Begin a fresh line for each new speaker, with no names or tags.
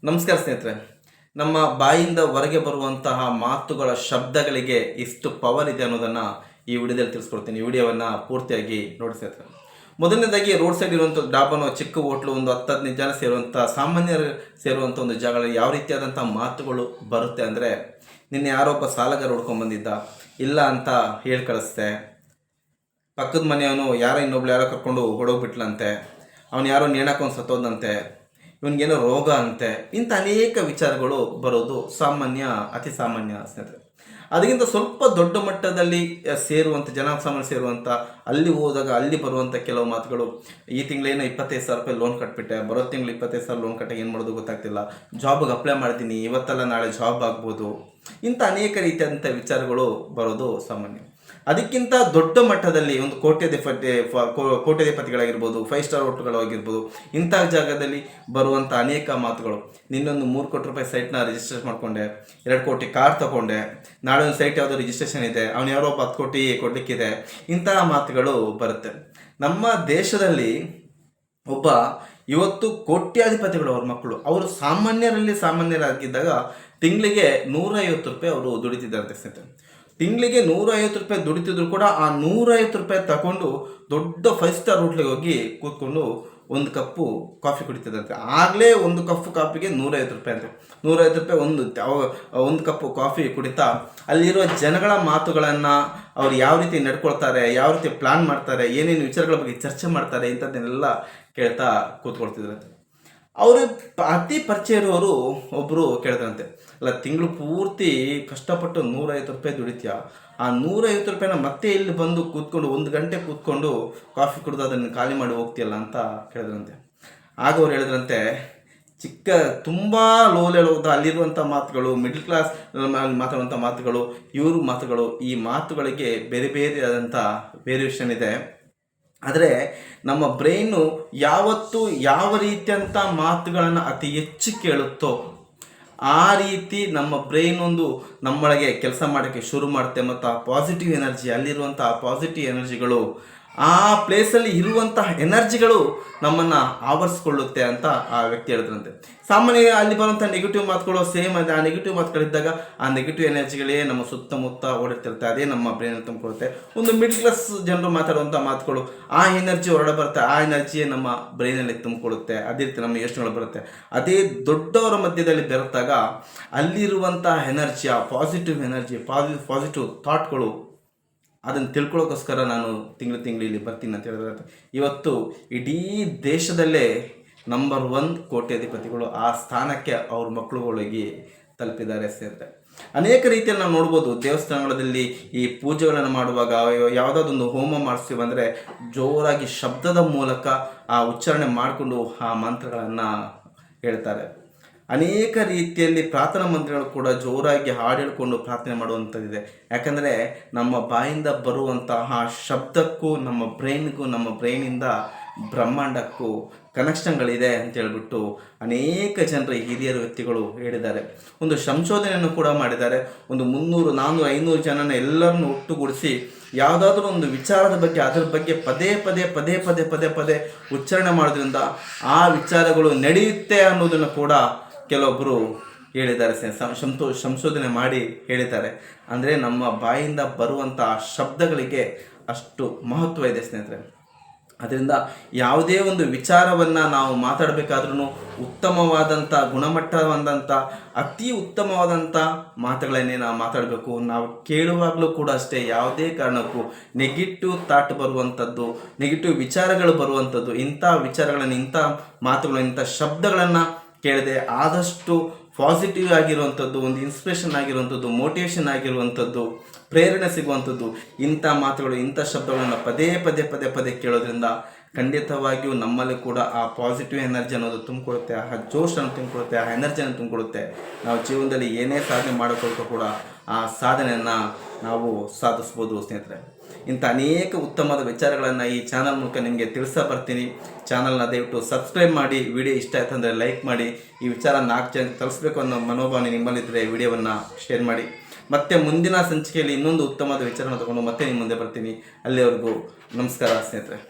ನಮಸ್ಕಾರ ಸ್ನೇಹಿತರೆ. ನಮ್ಮ ಬಾಯಿಂದ ಹೊರಗೆ ಬರುವಂತಹ ಮಾತುಗಳ ಶಬ್ದಗಳಿಗೆ ಎಷ್ಟು ಪವರ್ ಇದೆ ಅನ್ನೋದನ್ನು ಈ ವಿಡಿಯೋದಲ್ಲಿ ತಿಳಿಸ್ಕೊಡ್ತೀನಿ. ಈ ವಿಡಿಯೋವನ್ನು ಪೂರ್ತಿಯಾಗಿ ನೋಡಿ ಸ್ನೇಹಿತರೆ. ಮೊದಲನೇದಾಗಿ ರೋಡ್ ಸೈಡ್ ಇರುವಂಥ ಡಾಬಾನೋ ಚಿಕ್ಕ ಹೋಟ್ಲು, ಒಂದು 10-15 ಜನ ಸೇರುವಂಥ ಸಾಮಾನ್ಯರು ಸೇರುವಂಥ ಒಂದು ಜಾಗಗಳಲ್ಲಿ ಯಾವ ರೀತಿಯಾದಂಥ ಮಾತುಗಳು ಬರುತ್ತೆ ಅಂದರೆ, ನಿನ್ನೆ ಯಾರೊಬ್ಬ ಸಾಲಗಾರ ಹುಡ್ಕೊಂಡ್ಬಂದಿದ್ದ, ಇಲ್ಲ ಅಂತ ಹೇಳಿ ಕಳಿಸ್ದೆ. ಪಕ್ಕದ ಮನೆಯವನು ಇನ್ನೊಬ್ಳು ಕರ್ಕೊಂಡು ಹೊಡೋಗ್ಬಿಟ್ಲಂತೆ, ಅವನು ಯಾರೋ ನೇಣಾಕೊಂಡು ಸತ್ತೋದಂತೆ, ಇವನಿಗೇನೋ ರೋಗ ಅಂತೆ. ಇಂಥ ಅನೇಕ ವಿಚಾರಗಳು ಬರೋದು ಅತಿ ಸಾಮಾನ್ಯ ಸ್ನೇಹಿತರೆ. ಅದಕ್ಕಿಂತ ಸ್ವಲ್ಪ ದೊಡ್ಡ ಮಟ್ಟದಲ್ಲಿ ಸೇರುವಂಥ ಜನಸಾಮಾನ್ಯ ಸೇರುವಂಥ ಅಲ್ಲಿ ಹೋದಾಗ ಅಲ್ಲಿ ಬರುವಂಥ ಕೆಲವು ಮಾತುಗಳು, ಈ ತಿಂಗಳೇನೋ 25,000 ರೂಪಾಯಿ ಲೋನ್ ಕಟ್ಬಿಟ್ಟೆ, ಬರೋ ತಿಂಗಳು 25,000 ಲೋನ್ ಕಟ್ಟಾಗ ಏನು ಮಾಡೋದು ಗೊತ್ತಾಗ್ತಿಲ್ಲ, ಜಾಬ್ಗೆ ಅಪ್ಲೈ ಮಾಡ್ತೀನಿ, ಇವತ್ತಲ್ಲ ನಾಳೆ ಜಾಬ್ ಆಗ್ಬೋದು. ಇಂಥ ಅನೇಕ ರೀತಿಯಾದಂಥ ವಿಚಾರಗಳು ಬರೋದು ಸಾಮಾನ್ಯ. ಅದಕ್ಕಿಂತ ದೊಡ್ಡ ಮಟ್ಟದಲ್ಲಿ ಒಂದು ಕೋಟ್ಯಾಧಿಪತಿಗಳಾಗಿರ್ಬೋದು, 5 ಸ್ಟಾರ್ ಹೋಟೆಲ್ಗಳಾಗಿರ್ಬೋದು, ಇಂಥ ಜಾಗದಲ್ಲಿ ಬರುವಂಥ ಅನೇಕ ಮಾತುಗಳು, ನಿನ್ನೊಂದು 3 ಕೋಟಿ ರೂಪಾಯಿ ಸೈಟ್ನ ರಿಜಿಸ್ಟ್ರೇಷನ್ ಮಾಡಿಕೊಂಡೆ, 2 ಕೋಟಿ ಕಾರ್ ತಗೊಂಡೆ, ನಾಳೆ ಒಂದು ಸೈಟ್ ಯಾವುದೋ ರಿಜಿಸ್ಟ್ರೇಷನ್ ಇದೆ, ಅವನು ಯಾರೋ 10 ಕೋಟಿ ಕೊಡಲಿಕ್ಕಿದೆ. ಇಂತಹ ಮಾತುಗಳು ಬರುತ್ತೆ. ನಮ್ಮ ದೇಶದಲ್ಲಿ ಇವತ್ತು ಕೋಟ್ಯಾಧಿಪತಿಗಳು ಅವ್ರ ಮಕ್ಕಳು, ಅವರು ಸಾಮಾನ್ಯರಾಗಿದ್ದಾಗ ತಿಂಗಳಿಗೆ 150 ರೂಪಾಯಿ ಅವರು ದುಡಿತಿದ್ದಾರೆ ಸ್ನೇಹಿತರೆ. ತಿಂಗಳಿಗೆ 150 ರೂಪಾಯಿ ದುಡಿತಿದ್ರು ಕೂಡ ಆ 150 ರೂಪಾಯಿ ತಗೊಂಡು ದೊಡ್ಡ 5 ಸ್ಟಾರ್ ಹೋಟ್ಲಿಗೆ ಹೋಗಿ ಕೂತ್ಕೊಂಡು ಒಂದು ಕಪ್ಪು ಕಾಫಿ ಕುಡಿತಿದ್ದಂತೆ. ಆಗಲೇ ಒಂದು ಕಪ್ಪು ಕಾಫಿಗೆ 150 ರೂಪಾಯಿ ಅಂತೆ. 150 ರೂಪಾಯಿ ಒಂದು ಕಪ್ಪು ಕಾಫಿ ಕುಡಿತಾ ಅಲ್ಲಿರೋ ಜನಗಳ ಮಾತುಗಳನ್ನು, ಅವ್ರು ಯಾವ ರೀತಿ ನಡ್ಕೊಳ್ತಾರೆ, ಯಾವ ರೀತಿ ಪ್ಲಾನ್ ಮಾಡ್ತಾರೆ, ಏನೇನು ವಿಚಾರಗಳ ಬಗ್ಗೆ ಚರ್ಚೆ ಮಾಡ್ತಾರೆ, ಇಂಥದ್ದನ್ನೆಲ್ಲ ಕೇಳ್ತಾ ಕೂತ್ಕೊಳ್ತಿದ್ರಂತೆ. ಅವರು ಅತಿ ಪರಿಚಯ ಇರುವವರು ಒಬ್ಬರು ಕೇಳ್ತಾರಂತೆ, ಅಲ್ಲ ತಿಂಗಳು ಪೂರ್ತಿ ಕಷ್ಟಪಟ್ಟು 150 ರೂಪಾಯಿ ದುಡಿತೀಯ, ಆ 150 ರೂಪಾಯಿನ ಮತ್ತೆ ಇಲ್ಲಿ ಬಂದು ಕೂತ್ಕೊಂಡು 1 ಗಂಟೆ ಕೂತ್ಕೊಂಡು ಕಾಫಿ ಕುಡಿದು ಅದನ್ನು ಖಾಲಿ ಮಾಡಿ ಹೋಗ್ತೀಯಲ್ಲ ಅಂತ ಕೇಳಿದ್ರಂತೆ. ಆಗ ಅವ್ರು ಹೇಳಿದ್ರಂತೆ, ತುಂಬ ಲೋ ಲೆವೆಲ್ ಅಲ್ಲಿರುವಂಥ ಮಾತುಗಳು, ಮಿಡ್ಲ್ ಕ್ಲಾಸ್ ಮಾತಾಡುವಂಥ ಮಾತುಗಳು, ಇವ್ರ ಮಾತುಗಳು, ಈ ಮಾತುಗಳಿಗೆ ಬೇರೆ ಆದಂಥ ವೇರಿಯೇಷನ್ ಇದೆ. ಆದರೆ ನಮ್ಮ ಬ್ರೈನು ಯಾವತ್ತು ಯಾವ ರೀತಿಯಂಥ ಮಾತುಗಳನ್ನು ಅತಿ ಹೆಚ್ಚು ಕೇಳುತ್ತೋ ಆ ರೀತಿ ನಮ್ಮ ಬ್ರೈನ್ ನಮ್ಮೊಳಗೆ ಕೆಲಸ ಮಾಡೋಕ್ಕೆ ಶುರು ಮಾಡುತ್ತೆ. ಮತ್ತು ಆ ಪಾಸಿಟಿವ್ ಎನರ್ಜಿ, ಅಲ್ಲಿರುವಂಥ ಪಾಸಿಟಿವ್ ಎನರ್ಜಿಗಳು, ಆ ಪ್ಲೇಸಲ್ಲಿ ಇರುವಂತಹ ಎನರ್ಜಿಗಳು ನಮ್ಮನ್ನು ಆವರಿಸ್ಕೊಳ್ಳುತ್ತೆ ಅಂತ ಆ ವ್ಯಕ್ತಿ ಹೇಳಿದ್ರಂತೆ. ಸಾಮಾನ್ಯ ಅಲ್ಲಿ ಬರುವಂಥ ನೆಗೆಟಿವ್ ಮಾತುಗಳು ಸೇಮ್ ಇದೆ. ಆ ನೆಗೆಟಿವ್ ಮಾತುಗಳಿದ್ದಾಗ ಆ ನೆಗೆಟಿವ್ ಎನರ್ಜಿಗಳೇ ನಮ್ಮ ಸುತ್ತಮುತ್ತ ಓಡಿರ್ತಿರುತ್ತೆ, ಅದೇ ನಮ್ಮ ಬ್ರೈನಲ್ಲಿ ತುಂಬಿಕೊಳ್ಳುತ್ತೆ. ಒಂದು ಮಿಡ್ಲ್ ಕ್ಲಾಸ್ ಜನರು ಮಾತಾಡುವಂಥ ಮಾತುಗಳು, ಆ ಎನರ್ಜಿ ಹೊರಡೆ ಬರುತ್ತೆ, ಆ ಎನರ್ಜಿಯೇ ನಮ್ಮ ಬ್ರೈನಲ್ಲಿ ತುಂಬಿಕೊಳ್ಳುತ್ತೆ. ಅದೇ ರೀತಿ ನಮ್ಮ ಯೋಚನೆಗಳು ಬರುತ್ತೆ. ಅದೇ ದೊಡ್ಡವರ ಮಧ್ಯದಲ್ಲಿ ಬೆರೆತಾಗ ಅಲ್ಲಿರುವಂಥ ಎನರ್ಜಿ, ಆ ಪಾಸಿಟಿವ್ ಎನರ್ಜಿ, ಪಾಸಿಟಿವ್ ಥಾಟ್ಗಳು, ಅದನ್ನು ತಿಳ್ಕೊಳ್ಳೋಕ್ಕೋಸ್ಕರ ನಾನು ತಿಂಗಳು ಇಲ್ಲಿ ಬರ್ತೀನಿ ಅಂತ ಹೇಳಿದ್ರೆ, ಇವತ್ತು ಇಡೀ ದೇಶದಲ್ಲೇ ನಂಬರ್ 1 ಕೋಟ್ಯಾಧಿಪತಿಗಳು ಆ ಸ್ಥಾನಕ್ಕೆ ಅವ್ರ ಮಕ್ಕಳುಗಳಿಗೆ ತಲುಪಿದ್ದಾರೆ ಸ್ನೇಹಿತರೆ. ಅನೇಕ ರೀತಿಯಲ್ಲಿ ನಾವು ನೋಡ್ಬೋದು. ದೇವಸ್ಥಾನಗಳಲ್ಲಿ ಈ ಪೂಜೆಗಳನ್ನು ಮಾಡುವಾಗ ಯಾವುದಾದೊಂದು ಹೋಮ ಮಾಡಿಸ್ತೀವಿ ಅಂದರೆ ಜೋರಾಗಿ ಶಬ್ದದ ಮೂಲಕ ಆ ಉಚ್ಚಾರಣೆ ಮಾಡಿಕೊಂಡು ಆ ಮಂತ್ರಗಳನ್ನು ಹೇಳ್ತಾರೆ. ಅನೇಕ ರೀತಿಯಲ್ಲಿ ಪ್ರಾರ್ಥನಾ ಮಂದಿರಗಳು ಕೂಡ ಜೋರಾಗಿ ಹಾಡು ಹೇಳ್ಕೊಂಡು ಪ್ರಾರ್ಥನೆ ಮಾಡುವಂಥದ್ದಿದೆ. ಯಾಕಂದರೆ ನಮ್ಮ ಬಾಯಿಂದ ಬರುವಂತಹ ಶಬ್ದಕ್ಕೂ ನಮ್ಮ ಬ್ರೈನ್ಗೂ, ನಮ್ಮ ಬ್ರೈನಿಂದ ಬ್ರಹ್ಮಾಂಡಕ್ಕೂ ಕನೆಕ್ಷನ್ಗಳಿದೆ ಅಂತ ಹೇಳ್ಬಿಟ್ಟು ಅನೇಕ ಜನರು ಹಿರಿಯರು ವ್ಯಕ್ತಿಗಳು ಹೇಳಿದ್ದಾರೆ. ಒಂದು ಸಂಶೋಧನೆಯನ್ನು ಕೂಡ ಮಾಡಿದ್ದಾರೆ. ಒಂದು 300, 400, 500 ಜನನ ಎಲ್ಲರನ್ನು ಒಟ್ಟುಗೂಡಿಸಿ ಯಾವುದಾದ್ರೂ ಒಂದು ವಿಚಾರದ ಬಗ್ಗೆ ಅದರ ಬಗ್ಗೆ ಪದೇ ಉಚ್ಚಾರಣೆ ಮಾಡೋದ್ರಿಂದ ಆ ವಿಚಾರಗಳು ನಡೆಯುತ್ತೆ ಅನ್ನೋದನ್ನು ಕೂಡ ಕೆಲವೊಬ್ಬರು ಹೇಳಿದ್ದಾರೆ. ಸಂಶೋಧನೆ ಮಾಡಿ ಹೇಳಿದ್ದಾರೆ. ಅಂದರೆ ನಮ್ಮ ಬಾಯಿಂದ ಬರುವಂಥ ಶಬ್ದಗಳಿಗೆ ಅಷ್ಟು ಮಹತ್ವ ಇದೆ ಸ್ನೇಹಿತರೆ. ಅದರಿಂದ ಯಾವುದೇ ಒಂದು ವಿಚಾರವನ್ನು ನಾವು ಮಾತಾಡಬೇಕಾದ್ರೂ ಉತ್ತಮವಾದಂಥ ಗುಣಮಟ್ಟವಾದಂಥ ಅತಿ ಉತ್ತಮವಾದಂಥ ಮಾತುಗಳನ್ನೇ ನಾವು ಮಾತಾಡಬೇಕು. ನಾವು ಕೇಳುವಾಗಲೂ ಕೂಡ ಅಷ್ಟೇ, ಯಾವುದೇ ಕಾರಣಕ್ಕೂ ನೆಗೆಟಿವ್ ಥಾಟ್ ಬರುವಂಥದ್ದು, ನೆಗೆಟಿವ್ ವಿಚಾರಗಳು ಬರುವಂಥದ್ದು, ಇಂಥ ವಿಚಾರಗಳನ್ನು, ಇಂಥ ಮಾತುಗಳನ್ನು, ಇಂಥ ಶಬ್ದಗಳನ್ನು ಕೇಳದೆ ಆದಷ್ಟು ಪಾಸಿಟಿವ್ ಆಗಿರುವಂಥದ್ದು, ಒಂದು ಇನ್ಸ್ಪಿರೇಷನ್ ಆಗಿರುವಂಥದ್ದು, ಮೋಟಿವೇಶನ್ ಆಗಿರುವಂಥದ್ದು, ಪ್ರೇರಣೆ ಸಿಗುವಂಥದ್ದು, ಇಂಥ ಮಾತುಗಳು, ಇಂಥ ಶಬ್ದಗಳನ್ನು ಪದೇ ಕೇಳೋದ್ರಿಂದ ಖಂಡಿತವಾಗಿಯೂ ನಮ್ಮಲ್ಲಿ ಕೂಡ ಆ ಪಾಸಿಟಿವ್ ಎನರ್ಜಿ ಅನ್ನೋದು ತುಂಬಿಕೊಡುತ್ತೆ, ಆ ಜೋಶನ್ನು ತುಂಬಿಕೊಡುತ್ತೆ, ಆ ಎನರ್ಜಿಯನ್ನು ತುಂಬಿಕೊಡುತ್ತೆ. ನಾವು ಜೀವನದಲ್ಲಿ ಏನೇ ಸಾಧನೆ ಮಾಡೋಕ್ಕೂ ಕೂಡ ಆ ಸಾಧನೆಯನ್ನು ನಾವು ಸಾಧಿಸ್ಬೋದು ಸ್ನೇಹಿತರೆ. ಇಂಥ ಅನೇಕ ಉತ್ತಮವಾದ ವಿಚಾರಗಳನ್ನು ಈ ಚಾನಲ್ ಮೂಲಕ ನಿಮಗೆ ಬರ್ತೀನಿ. ಚಾನಲ್ನ ದಯವಿಟ್ಟು ಸಬ್ಸ್ಕ್ರೈಬ್ ಮಾಡಿ. ವಿಡಿಯೋ ಇಷ್ಟ ಆಯ್ತು ಅಂದರೆ ಲೈಕ್ ಮಾಡಿ. ಈ ವಿಚಾರ 4 ಜನಕ್ಕೆ ತಲುಪಿಸಬೇಕು ಅನ್ನೋ ಮನೋಭಾವನೆ ನಿಮ್ಮಲ್ಲಿದ್ದರೆ ವಿಡಿಯೋವನ್ನು ಶೇರ್ ಮಾಡಿ. ಮತ್ತೆ ಮುಂದಿನ ಸಂಚಿಕೆಯಲ್ಲಿ ಇನ್ನೊಂದು ಉತ್ತಮವಾದ ವಿಚಾರವನ್ನು ತಗೊಂಡು ಮತ್ತೆ ನಿಮ್ಮ ಮುಂದೆ ಬರ್ತೀನಿ. ಅಲ್ಲಿವರೆಗೂ ನಮಸ್ಕಾರ ಸ್ನೇಹಿತರೆ.